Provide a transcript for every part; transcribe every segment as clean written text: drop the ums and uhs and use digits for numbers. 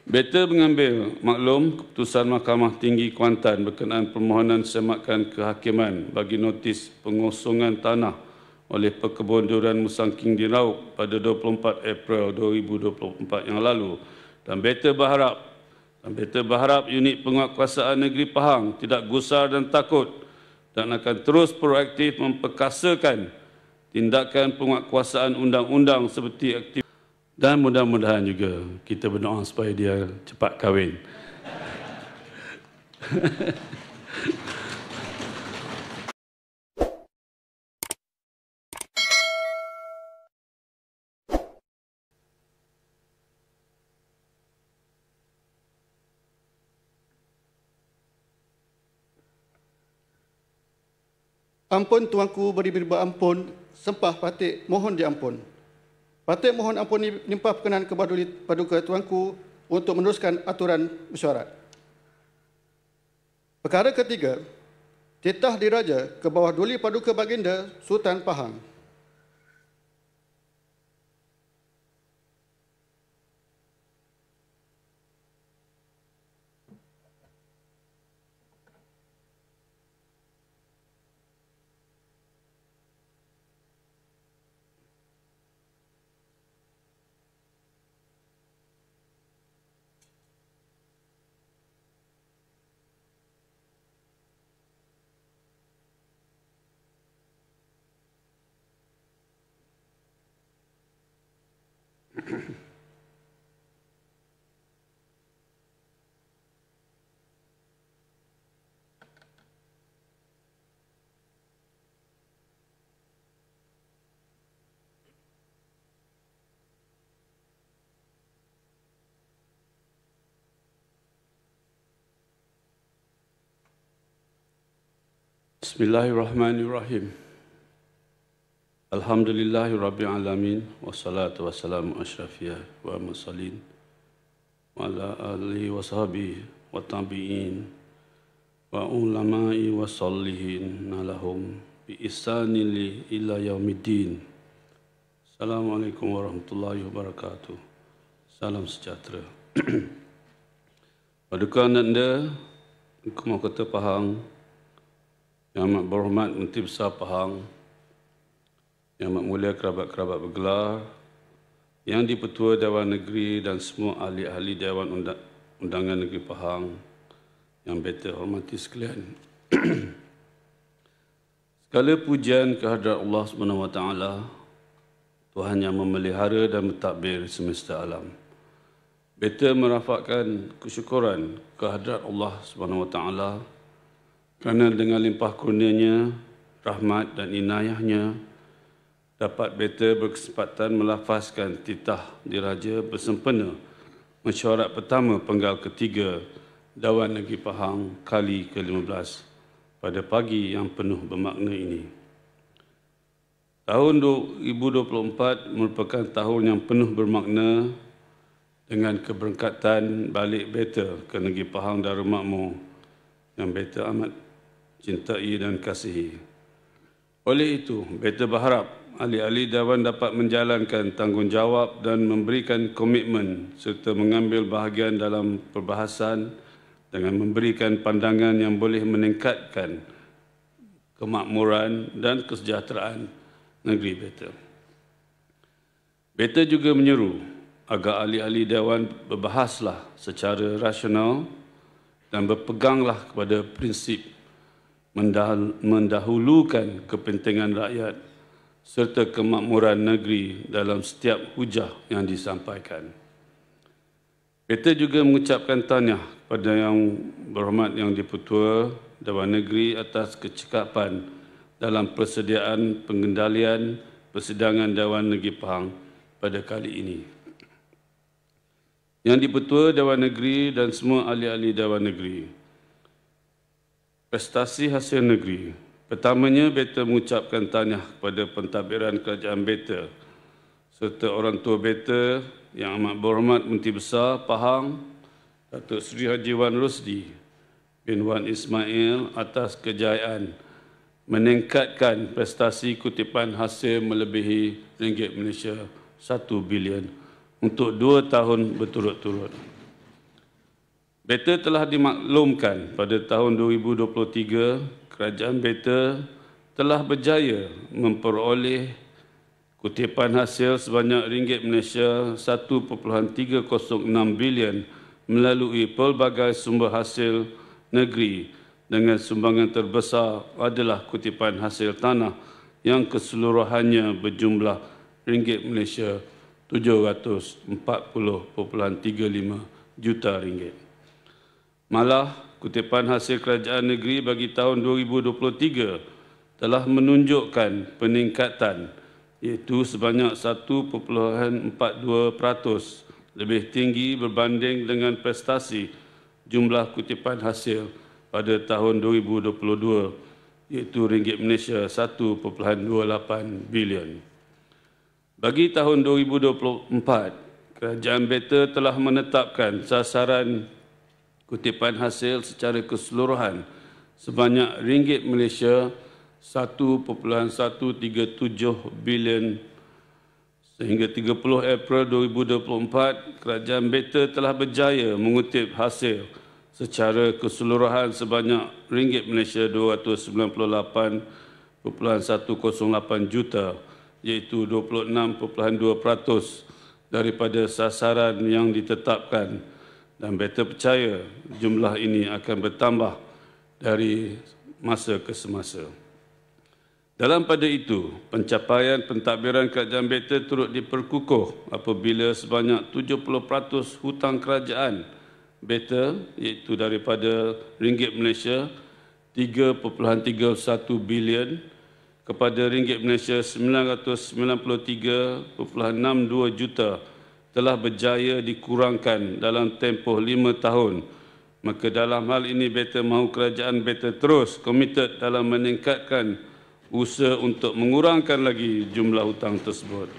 Beta mengambil maklum keputusan Mahkamah Tinggi Kuantan berkenaan permohonan semakan kehakiman bagi notis pengosongan tanah oleh Pekebun Durian Musangking di Rauk pada 24 April 2024 yang lalu. Dan beta berharap unit penguatkuasaan negeri Pahang tidak gusar dan takut dan akan terus proaktif memperkasakan tindakan penguatkuasaan undang-undang seperti aktif. Dan mudah-mudahan juga kita berdoa supaya dia cepat kahwin. Ampun tuanku beri berampun, sempah patik mohon diampun. Patik mohon ampun limpah perkenan kepada paduka tuanku untuk meneruskan aturan mesyuarat. Perkara ketiga, titah diraja ke bawah duli paduka baginda Sultan Pahang. Bismillahirrahmanirrahim. Alhamdulillahirabbil alamin wassalatu wassalamu asyrafiyah wa mursalin wa ala alihi wa sahbihi wa tabi'in wa ulama'i wa salihin lahum bi ihsanin ila yaumiddin. Assalamualaikum warahmatullahi wabarakatuh. Salam sejahtera. Paduka Anda Mahkamah Kota Pahang, Yang Amat Berhormat Menteri Besar Pahang, Yang Amat Mulia kerabat-kerabat bergelar, Yang di-Pertua Dewan Negeri dan semua ahli-ahli Dewan Undangan Negeri Pahang, yang beta hormati sekalian. Segala pujian kehadrat Allah SWT, Tuhan yang memelihara dan mentadbir semesta alam. Beta merafakkan kesyukuran kehadrat Allah SWT kerana dengan limpah kurnianya, rahmat dan inayahnya, dapat beta berkesempatan melafazkan titah diraja bersempena mesyuarat pertama penggal ketiga Dewan Negeri Pahang kali ke-15 pada pagi yang penuh bermakna ini. Tahun 2024 merupakan tahun yang penuh bermakna dengan keberkatan balik beta ke Negeri Pahang Darul Makmur yang beta amat cintai dan kasihi. Oleh itu, beta berharap ahli-ahli Dewan dapat menjalankan tanggungjawab dan memberikan komitmen serta mengambil bahagian dalam perbahasan dengan memberikan pandangan yang boleh meningkatkan kemakmuran dan kesejahteraan negeri beta. Beta juga menyeru agar ahli-ahli Dewan berbahaslah secara rasional dan berpeganglah kepada prinsip mendahulukan kepentingan rakyat serta kemakmuran negeri dalam setiap hujah yang disampaikan. Beta juga mengucapkan tahniah kepada Yang Berhormat Yang di-Pertua Dewan Negeri atas kecekapan dalam persediaan pengendalian persidangan Dewan Negeri Pahang pada kali ini. Yang di-Pertua Dewan Negeri dan semua ahli-ahli Dewan Negeri, prestasi hasil negeri. Pertamanya, beta mengucapkan tahniah kepada pentadbiran kerajaan beta serta orang tua beta Yang Amat Berhormat Menteri Besar Pahang, Datuk Seri Haji Wan Rosdi bin Wan Ismail atas kejayaan meningkatkan prestasi kutipan hasil melebihi ringgit Malaysia 1 bilion untuk 2 tahun berturut-turut. Beta telah dimaklumkan pada tahun 2023, Kerajaan Beta telah berjaya memperoleh kutipan hasil sebanyak ringgit Malaysia 1.306 bilion melalui pelbagai sumber hasil negeri, dengan sumbangan terbesar adalah kutipan hasil tanah yang keseluruhannya berjumlah ringgit Malaysia 740.35 juta ringgit. Malah, kutipan hasil kerajaan negeri bagi tahun 2023 telah menunjukkan peningkatan, iaitu sebanyak 1.42% lebih tinggi berbanding dengan prestasi jumlah kutipan hasil pada tahun 2022, iaitu ringgit Malaysia 1.28 bilion. Bagi tahun 2024, Kerajaan Beta telah menetapkan sasaran kutipan hasil secara keseluruhan sebanyak ringgit Malaysia 1.137 bilion. Sehingga 30 April 2024, Kerajaan Beta telah berjaya mengutip hasil secara keseluruhan sebanyak ringgit Malaysia 298.108 juta, iaitu 26.2% daripada sasaran yang ditetapkan, dan Beta percaya jumlah ini akan bertambah dari masa ke semasa. Dalam pada itu, pencapaian pentadbiran Kerajaan Beta turut diperkukuh apabila sebanyak 70% hutang kerajaan Beta, iaitu daripada ringgit Malaysia 3.31 bilion kepada ringgit Malaysia 993.62 juta telah berjaya dikurangkan dalam tempoh 5 tahun. Maka dalam hal ini Beta mahu kerajaan Beta terus komited dalam meningkatkan usaha untuk mengurangkan lagi jumlah hutang tersebut.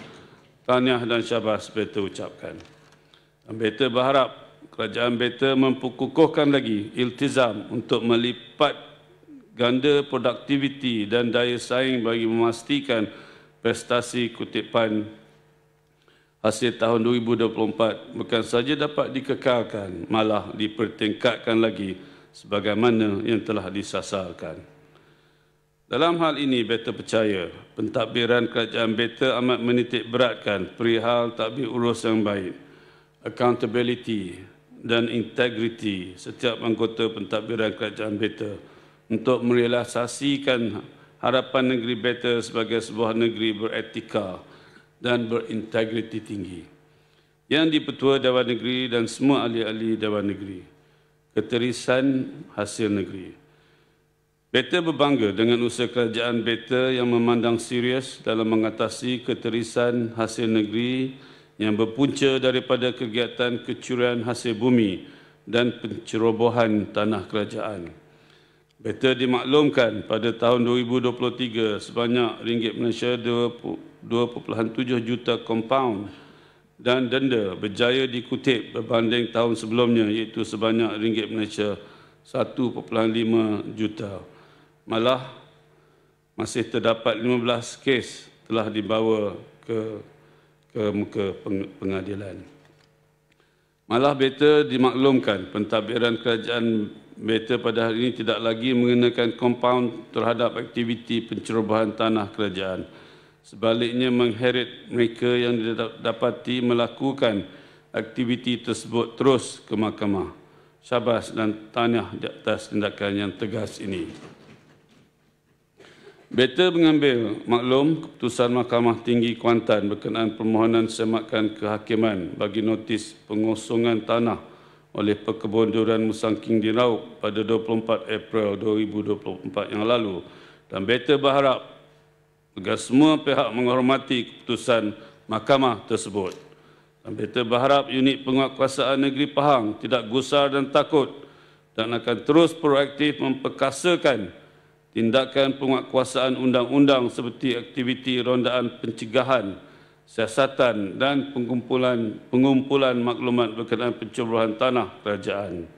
Tahniah dan syabas Beta ucapkan. Dan Beta berharap kerajaan Beta memperkukuhkan lagi iltizam untuk melipat ganda produktiviti dan daya saing bagi memastikan prestasi kutipan hasil tahun 2024 bukan saja dapat dikekalkan, malah dipertingkatkan lagi sebagaimana yang telah disasarkan. Dalam hal ini, Beta percaya pentadbiran kerajaan Beta amat menitik beratkan perihal tadbir urus yang baik, accountability dan integriti setiap anggota pentadbiran kerajaan Beta untuk merealisasikan harapan negeri Beta sebagai sebuah negeri beretika dan berintegriti tinggi, yang dipertua Dewan Negeri dan semua ahli-ahli Dewan Negeri. Keterisan hasil negeri. Beta berbangga dengan usaha kerajaan Beta yang memandang serius dalam mengatasi keterisan hasil negeri yang berpunca daripada kegiatan kecurian hasil bumi dan pencerobohan tanah kerajaan. Beta dimaklumkan pada tahun 2023 sebanyak ringgit Malaysia 2.7 juta kompaun dan denda berjaya dikutip berbanding tahun sebelumnya, iaitu sebanyak ringgit Malaysia 1.5 juta. Malah masih terdapat 15 kes telah dibawa ke muka pengadilan. Malah Beta dimaklumkan pentadbiran kerajaan Beta pada hari ini tidak lagi mengenakan kompaun terhadap aktiviti pencerobohan tanah kerajaan. Sebaliknya, mengheret mereka yang didapati melakukan aktiviti tersebut terus ke mahkamah. Syabas dan tahniah di atas tindakan yang tegas ini. Beta mengambil maklum keputusan Mahkamah Tinggi Kuantan berkenaan permohonan semakan kehakiman bagi notis pengosongan tanah oleh Pekebun Durian Musangking di Raub pada 24 April 2024 yang lalu, dan Beta berharap agar semua pihak menghormati keputusan mahkamah tersebut. Dan Beta berharap unit penguatkuasaan negeri Pahang tidak gusar dan takut dan akan terus proaktif memperkasakan tindakan penguatkuasaan undang-undang seperti aktiviti rondaan pencegahan, siasatan dan pengumpulan maklumat berkenaan pencerobohan tanah kerajaan.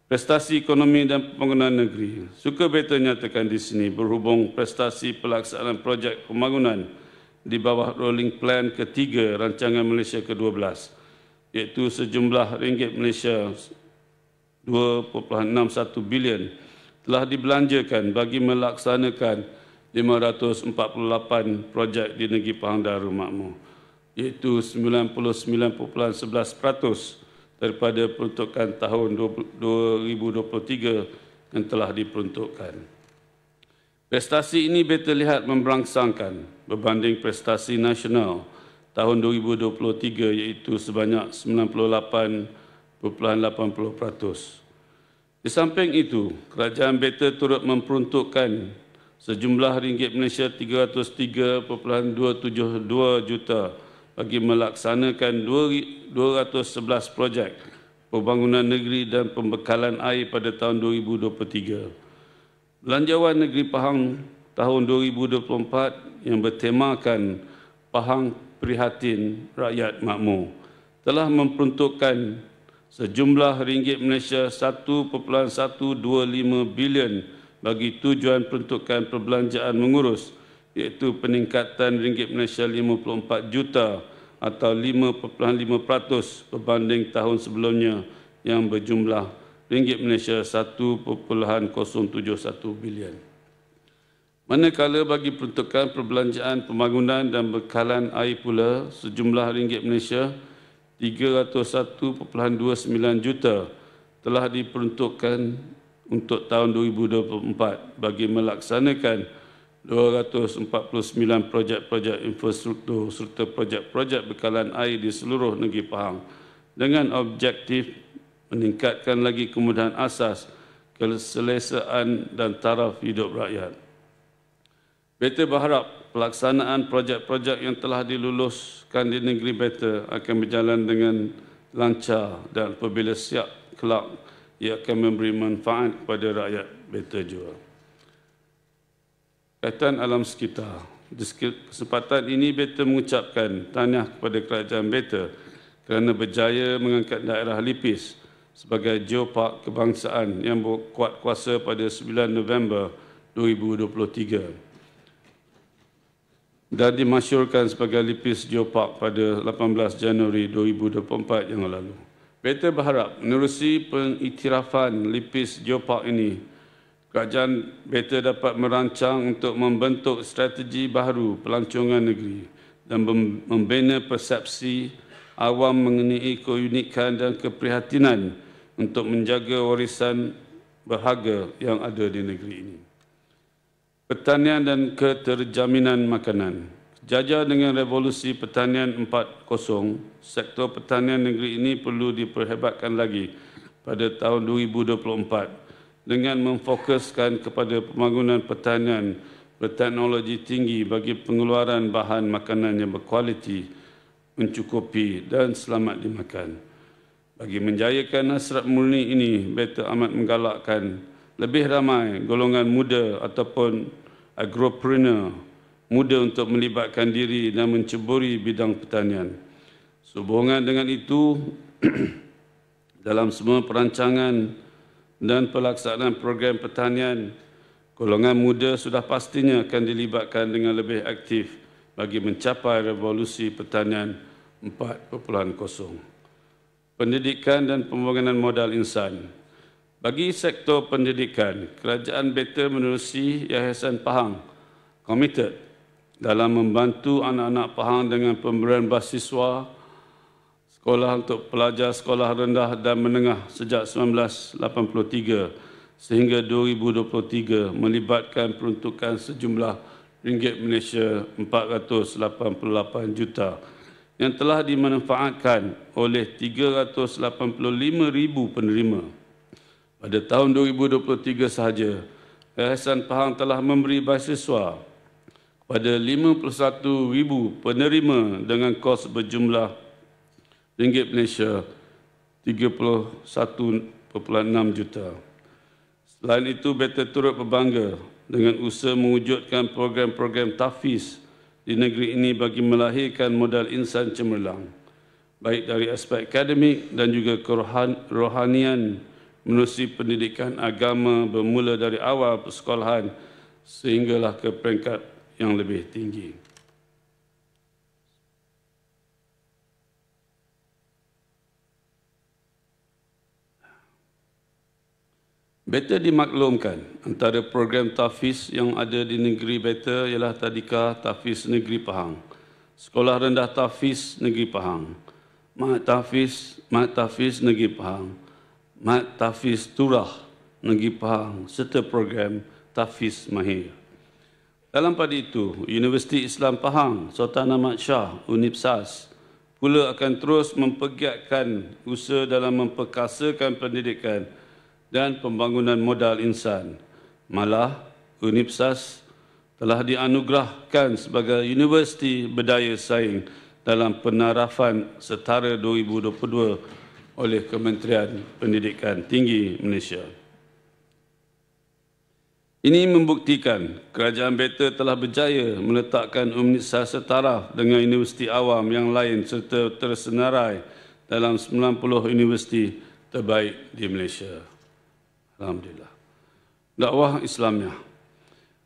Prestasi ekonomi dan pembangunan negeri. Suka Beta nyatakan di sini berhubung prestasi pelaksanaan projek pembangunan di bawah Rolling Plan ketiga Rancangan Malaysia ke-12, iaitu sejumlah ringgit Malaysia 2.61 bilion telah dibelanjakan bagi melaksanakan 548 projek di negeri Pahang Darul Makmur, iaitu 99.11% daripada peruntukan tahun 2023 yang telah diperuntukkan. Prestasi ini terlihat memberangsangkan berbanding prestasi nasional tahun 2023, iaitu sebanyak 98.80%. Di samping itu, Kerajaan Better turut memperuntukkan sejumlah ringgit Malaysia 303.272 juta bagi melaksanakan 211 projek pembangunan negeri dan pembekalan air pada tahun 2023. Belanjawan Negeri Pahang tahun 2024 yang bertemakan Pahang Prihatin Rakyat Makmur telah memperuntukkan sejumlah ringgit Malaysia 1.125 bilion bagi tujuan peruntukan perbelanjaan mengurus, iaitu peningkatan ringgit Malaysia 54 juta atau 5.5% berbanding tahun sebelumnya yang berjumlah ringgit Malaysia 1.071 bilion. Manakala bagi peruntukan perbelanjaan pembangunan dan bekalan air pula sejumlah ringgit Malaysia 301.29 juta telah diperuntukkan untuk tahun 2024 bagi melaksanakan 249 projek-projek infrastruktur serta projek-projek bekalan air di seluruh negeri Pahang dengan objektif meningkatkan lagi kemudahan asas, keselesaan dan taraf hidup rakyat. Better berharap pelaksanaan projek-projek yang telah diluluskan di negeri Better akan berjalan dengan lancar dan apabila siap kelak ia akan memberi manfaat kepada rakyat Better juga. Kaitan alam sekitar. Di kesempatan ini Better mengucapkan tahniah kepada Kerajaan Better kerana berjaya mengangkat daerah Lipis sebagai geopark kebangsaan yang berkuat kuasa pada 9 November 2023 dan dimasyhurkan sebagai Lipis Geopark pada 18 Januari 2024 yang lalu. Better berharap menerusi pengiktirafan Lipis Geopark ini, Kerajaan Better dapat merancang untuk membentuk strategi baru pelancongan negeri dan membina persepsi awam mengenai keunikan dan keprihatinan untuk menjaga warisan berharga yang ada di negeri ini. Pertanian dan keterjaminan makanan. Sejajar dengan revolusi pertanian 4.0, sektor pertanian negeri ini perlu diperhebatkan lagi pada tahun 2024 dengan memfokuskan kepada pembangunan pertanian berteknologi tinggi bagi pengeluaran bahan makanan yang berkualiti, mencukupi dan selamat dimakan. Bagi menjayakan hasrat murni ini, Better amat menggalakkan lebih ramai golongan muda ataupun agropreneur muda untuk melibatkan diri dan menceburi bidang pertanian. Sehubungan dengan itu, dalam semua perancangan dan pelaksanaan program pertanian, golongan muda sudah pastinya akan dilibatkan dengan lebih aktif bagi mencapai revolusi pertanian 4.0. Pendidikan dan pembangunan modal insan. Bagi sektor pendidikan, Kerajaan Better menerusi Yayasan Pahang komited dalam membantu anak-anak Pahang dengan pemberian beasiswa sekolah untuk pelajar sekolah rendah dan menengah sejak 1983 sehingga 2023 melibatkan peruntukan sejumlah ringgit Malaysia 488 juta yang telah dimanfaatkan oleh 385,000 penerima. Pada tahun 2023 sahaja, Yayasan Pahang telah memberi beasiswa pada 51,000 penerima dengan kos berjumlah ringgit Malaysia 31.6 juta. Selain itu, Better turut berbangga dengan usaha mewujudkan program-program tahfiz di negeri ini bagi melahirkan modal insan cemerlang, baik dari aspek akademik dan juga kerohanian menerusi pendidikan agama bermula dari awal persekolahan sehinggalah ke peringkat yang lebih tinggi. Beta dimaklumkan antara program tahfiz yang ada di negeri Beta ialah Tadika Tahfiz Negeri Pahang, Sekolah Rendah Tahfiz Negeri Pahang, Ma'had Tahfiz Negeri Pahang, Ma'had Tahfiz Turah Negeri Pahang serta program Tahfiz Mahir. Dalam pada itu, Universiti Islam Pahang, Sultan Ahmad Shah, UNIPSAS, pula akan terus mempergiatkan usaha dalam memperkasakan pendidikan dan pembangunan modal insan. Malah, UNIPSAS telah dianugerahkan sebagai Universiti Berdaya Saing dalam penarafan setara 2022 oleh Kementerian Pendidikan Tinggi Malaysia. Ini membuktikan kerajaan Beta telah berjaya meletakkan UNIPSAS setara dengan universiti awam yang lain serta tersenarai dalam 90 universiti terbaik di Malaysia. Alhamdulillah. Dakwah Islamiah.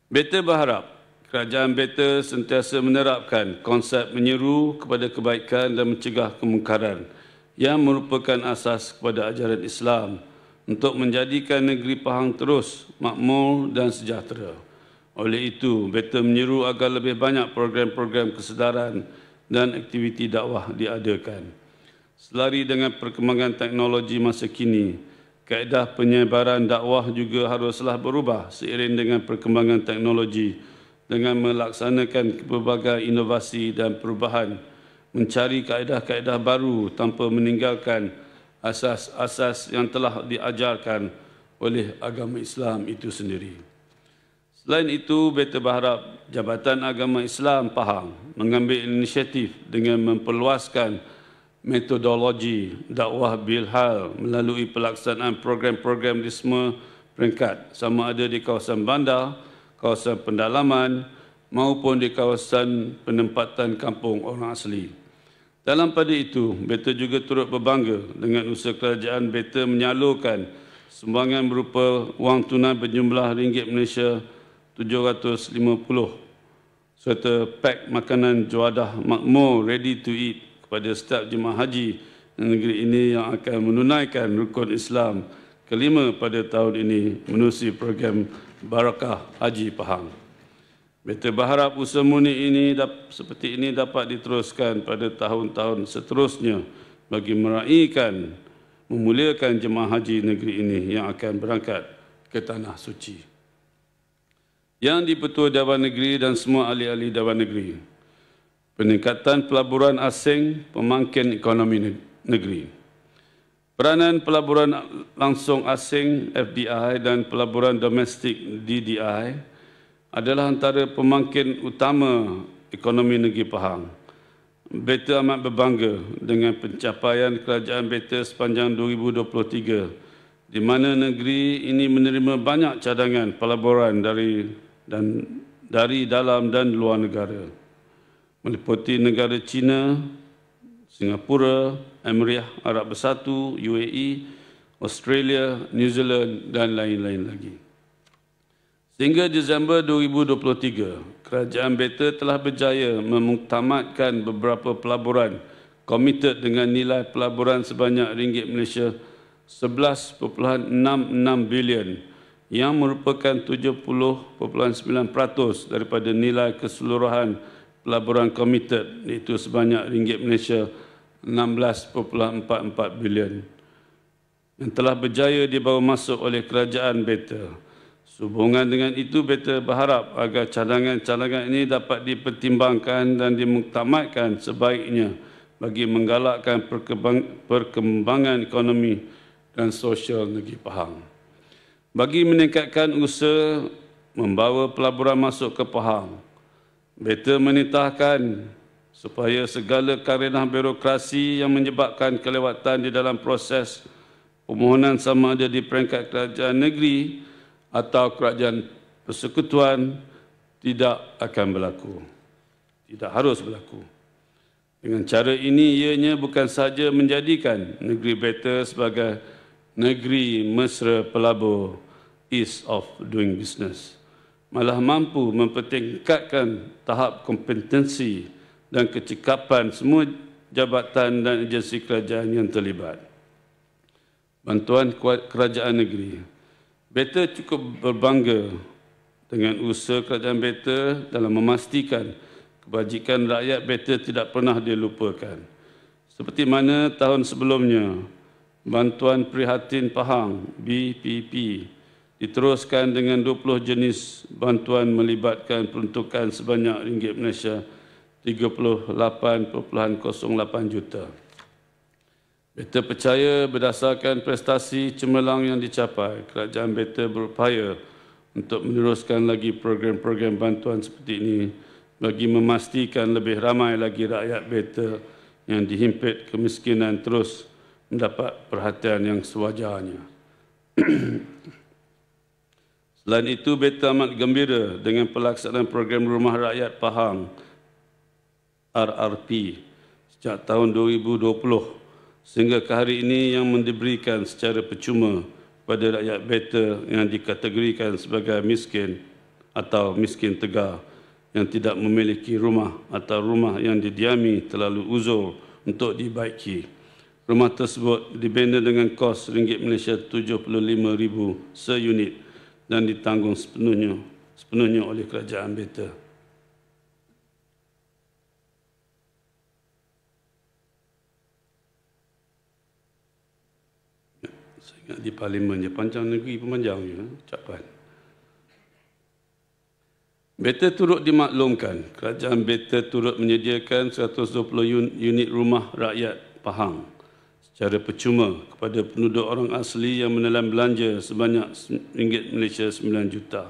Beta berharap kerajaan Beta sentiasa menerapkan konsep menyeru kepada kebaikan dan mencegah kemungkaran yang merupakan asas kepada ajaran Islam untuk menjadikan negeri Pahang terus makmur dan sejahtera. Oleh itu, Beta menyeru agar lebih banyak program-program kesedaran dan aktiviti dakwah diadakan. Selari dengan perkembangan teknologi masa kini, kaedah penyebaran dakwah juga haruslah berubah seiring dengan perkembangan teknologi dengan melaksanakan pelbagai inovasi dan perubahan, mencari kaedah-kaedah baru tanpa meninggalkan asas-asas yang telah diajarkan oleh agama Islam itu sendiri. Selain itu, Beta berharap Jabatan Agama Islam Pahang mengambil inisiatif dengan memperluaskan metodologi dakwah bilhal melalui pelaksanaan program-program di semua peringkat, sama ada di kawasan bandar, kawasan pendalaman maupun di kawasan penempatan kampung orang asli. Dalam pada itu, Beta juga turut berbangga dengan usaha kerajaan Beta menyalurkan sumbangan berupa wang tunai berjumlah ringgit Malaysia 750 serta pak makanan juadah makmur ready to eat kepada setiap jemaah haji negeri ini yang akan menunaikan rukun Islam kelima pada tahun ini menerusi program Barakah Haji Pahang. Beta berharap usaha murni ini seperti ini dapat diteruskan pada tahun-tahun seterusnya bagi meraihkan, memuliakan jemaah haji negeri ini yang akan berangkat ke Tanah Suci. Yang di-Pertua Dewan Negeri dan semua ahli-ahli Dewan Negeri, peningkatan pelaburan asing pemangkin ekonomi negeri. Peranan pelaburan langsung asing FDI dan pelaburan domestik DDI adalah antara pemangkin utama ekonomi negeri Pahang. Beta amat berbangga dengan pencapaian kerajaan Beta sepanjang 2023 di mana negeri ini menerima banyak cadangan pelaburan dari dalam dan luar negara, meliputi negara China, Singapura, Emiriah Arab Bersatu, UAE, Australia, New Zealand dan lain-lain lagi. Sehingga Disember 2023, kerajaan Beta telah berjaya memuktamadkan beberapa pelaburan komited dengan nilai pelaburan sebanyak ringgit Malaysia 11.66 bilion yang merupakan 70.9% daripada nilai keseluruhan pelaburan komited, iaitu sebanyak ringgit Malaysia 16.44 bilion yang telah berjaya dibawa masuk oleh kerajaan Beta. Sehubungan dengan itu, Beta berharap agar cadangan-cadangan ini dapat dipertimbangkan dan dimuktamadkan sebaiknya bagi menggalakkan perkembangan ekonomi dan sosial negeri Pahang. Bagi meningkatkan usaha membawa pelaburan masuk ke Pahang, Beta menitahkan supaya segala karenah birokrasi yang menyebabkan kelewatan di dalam proses permohonan sama ada di peringkat kerajaan negeri atau kerajaan persekutuan tidak akan berlaku. Tidak harus berlaku. Dengan cara ini, ianya bukan sahaja menjadikan negeri Beta sebagai negeri mesra pelabur, ease of doing business, malah mampu mempertingkatkan tahap kompetensi dan kecekapan semua jabatan dan agensi kerajaan yang terlibat. Bantuan kerajaan negeri. Beta cukup berbangga dengan usaha kerajaan Beta dalam memastikan kebajikan rakyat Beta tidak pernah dilupakan. Seperti mana tahun sebelumnya, bantuan prihatin Pahang BPP diteruskan dengan 20 jenis bantuan melibatkan peruntukan sebanyak RM Malaysia 38.08 juta. Beta percaya berdasarkan prestasi cemerlang yang dicapai, kerajaan Beta berupaya untuk meneruskan lagi program-program bantuan seperti ini bagi memastikan lebih ramai lagi rakyat Beta yang dihimpit kemiskinan terus mendapat perhatian yang sewajarnya. Selain itu, Beta amat gembira dengan pelaksanaan program Rumah Rakyat Pahang RRP sejak tahun 2020 sehingga ke hari ini yang diberikan secara percuma kepada rakyat Beta yang dikategorikan sebagai miskin atau miskin tegar yang tidak memiliki rumah atau rumah yang didiami terlalu uzur untuk dibaiki. Rumah tersebut dibina dengan kos RM Malaysia 75,000 seunit dan ditanggung sepenuhnya oleh kerajaan Beta. Di Parlimen je, panjang negeri pemanjang je, ucapan. Beta turut dimaklumkan, kerajaan Beta turut menyediakan 120 unit rumah rakyat Pahang secara percuma kepada penduduk orang asli yang menelan belanja sebanyak RM Malaysia 9 juta.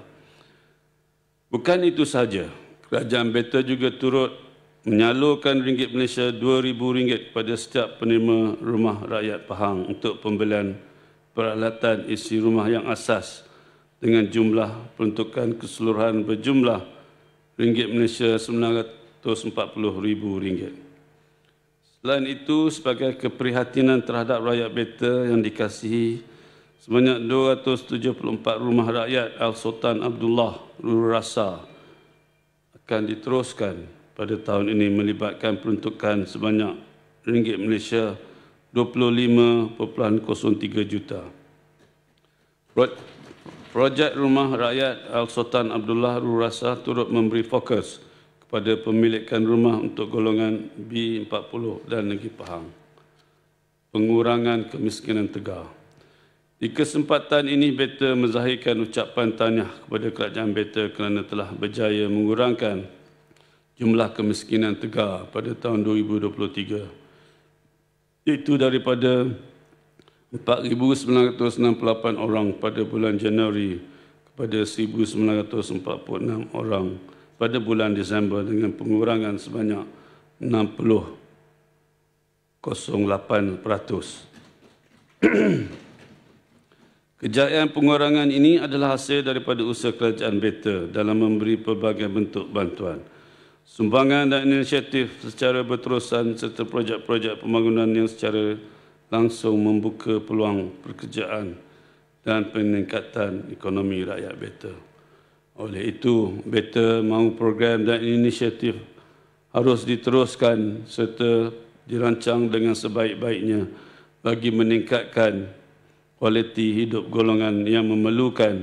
Bukan itu sahaja, kerajaan Beta juga turut menyalurkan RM Malaysia 2,000 kepada setiap penerima rumah rakyat Pahang untuk pembelian peralatan isi rumah yang asas dengan jumlah peruntukan keseluruhan berjumlah RM Malaysia 940,000. Selain itu, sebagai keprihatinan terhadap rakyat Beta yang dikasihi, sebanyak 274 rumah rakyat Al-Sultan Abdullah Rurasa akan diteruskan pada tahun ini melibatkan peruntukan sebanyak RM Malaysia 25.03 juta. Projek Rumah Rakyat Al-Sultan Abdullah Rurasa turut memberi fokus kepada pemilikan rumah untuk golongan B40 dan Negeri Pahang. Pengurangan kemiskinan tegar. Di kesempatan ini, Beta menzahirkan ucapan tahniah kepada kerajaan Beta kerana telah berjaya mengurangkan jumlah kemiskinan tegar pada tahun 2023. Itu daripada 4,968 orang pada bulan Januari kepada 1,946 orang pada bulan Disember dengan pengurangan sebanyak 60.08%. Kejayaan pengurangan ini adalah hasil daripada usaha kerajaan Beta dalam memberi pelbagai bentuk bantuan, sumbangan dan inisiatif secara berterusan serta projek-projek pembangunan yang secara langsung membuka peluang pekerjaan dan peningkatan ekonomi rakyat Beta. Oleh itu, Beta mahu program dan inisiatif harus diteruskan serta dirancang dengan sebaik-baiknya bagi meningkatkan kualiti hidup golongan yang memerlukan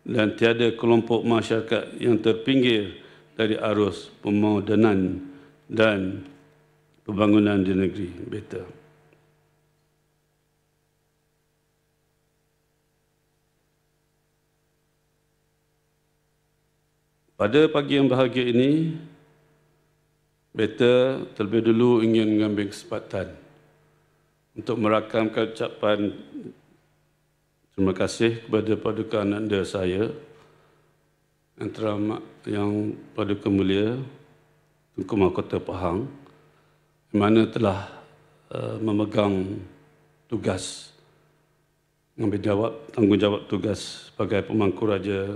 dan tiada kelompok masyarakat yang terpinggir dari arus pemodenan dan pembangunan di negeri Beta. Pada pagi yang bahagia ini, Beta terlebih dulu ingin mengambil kesempatan untuk merakamkan ucapan terima kasih kepada Paduka Ananda saya, yang Paduka Mulia Tunku Mahkota Pahang, di mana telah memegang tugas, mengambil tanggungjawab tugas sebagai pemangku raja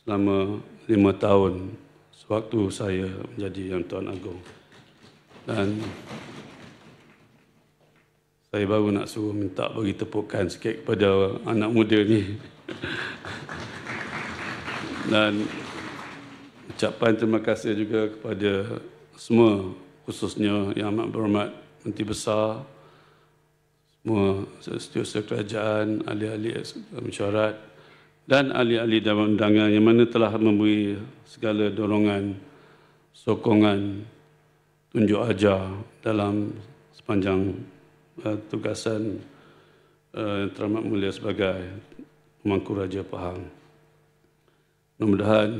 selama 5 tahun sewaktu saya menjadi Yang Tuan Agong. Dan saya baru nak suruh minta bagi tepukan sikit kepada anak muda ni. Dan ucapan terima kasih juga kepada semua, khususnya Yang Amat Berhormat Menteri Besar, semua setiausaha kerajaan, ahli-ahli mesyuarat, dan ahli-ahli Dewan Undangan yang mana telah memberi segala dorongan, sokongan, tunjuk ajar dalam sepanjang tugasan Yang Teramat Mulia sebagai Pemangku Raja Pahang. Mudah-mudahan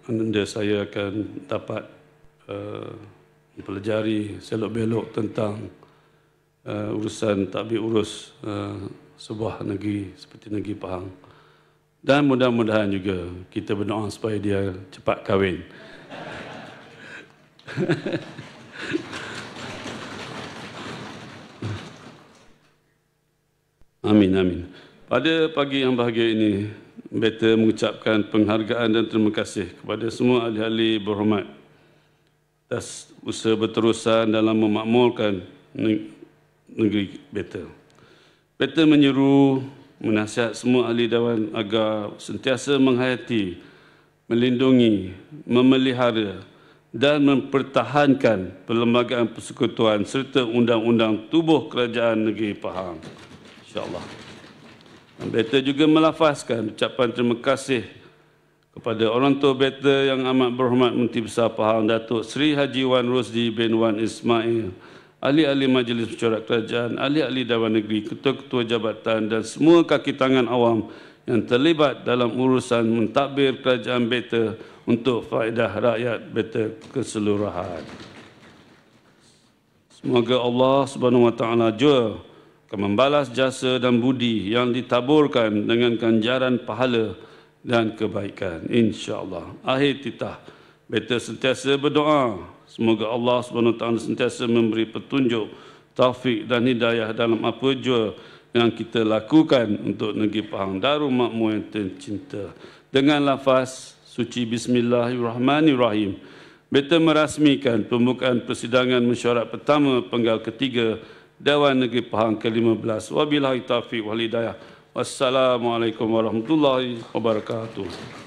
anda saya akan dapat mempelajari selok-belok tentang urusan tadbir urus sebuah negeri seperti negeri Pahang. Dan mudah-mudahan juga kita berdoa supaya dia cepat kahwin. Amin, amin. Pada pagi yang bahagia ini, Beta mengucapkan penghargaan dan terima kasih kepada semua ahli-ahli berhormat atas usaha berterusan dalam memakmurkan negeri Beta. Beta menyeru, menasihat semua ahli Dewan agar sentiasa menghayati, melindungi, memelihara dan mempertahankan Perlembagaan Persekutuan serta Undang-Undang Tubuh Kerajaan Negeri Pahang. InsyaAllah. Dan Beta juga melafazkan ucapan terima kasih kepada orang tua Beta yang amat berhormat Menteri Besar Pahang Datuk Seri Haji Wan Rosdi bin Wan Ismail, ahli-ahli Majlis Mesyuarat Kerajaan, ahli-ahli Dewan Negeri, ketua-ketua jabatan dan semua kaki tangan awam yang terlibat dalam urusan mentadbir kerajaan Beta untuk faedah rakyat Beta keseluruhan. Semoga Allah Subhanahu Wa Taala jua akan membalas jasa dan budi yang ditaburkan dengan ganjaran pahala dan kebaikan, insya-Allah. Akhir titah, Beta sentiasa berdoa semoga Allah Subhanahu Wa Taala sentiasa memberi petunjuk, taufik dan hidayah dalam apa jua yang kita lakukan untuk negeri Pahang Darul Makmur yang tercinta. Dengan lafaz suci Bismillahirrahmanirrahim, Beta merasmikan pembukaan persidangan mesyuarat pertama penggal ketiga Dewan Negeri Pahang ke-15. Wabillahi taufiq wal hidayah. Wassalamualaikum warahmatullahi wabarakatuh.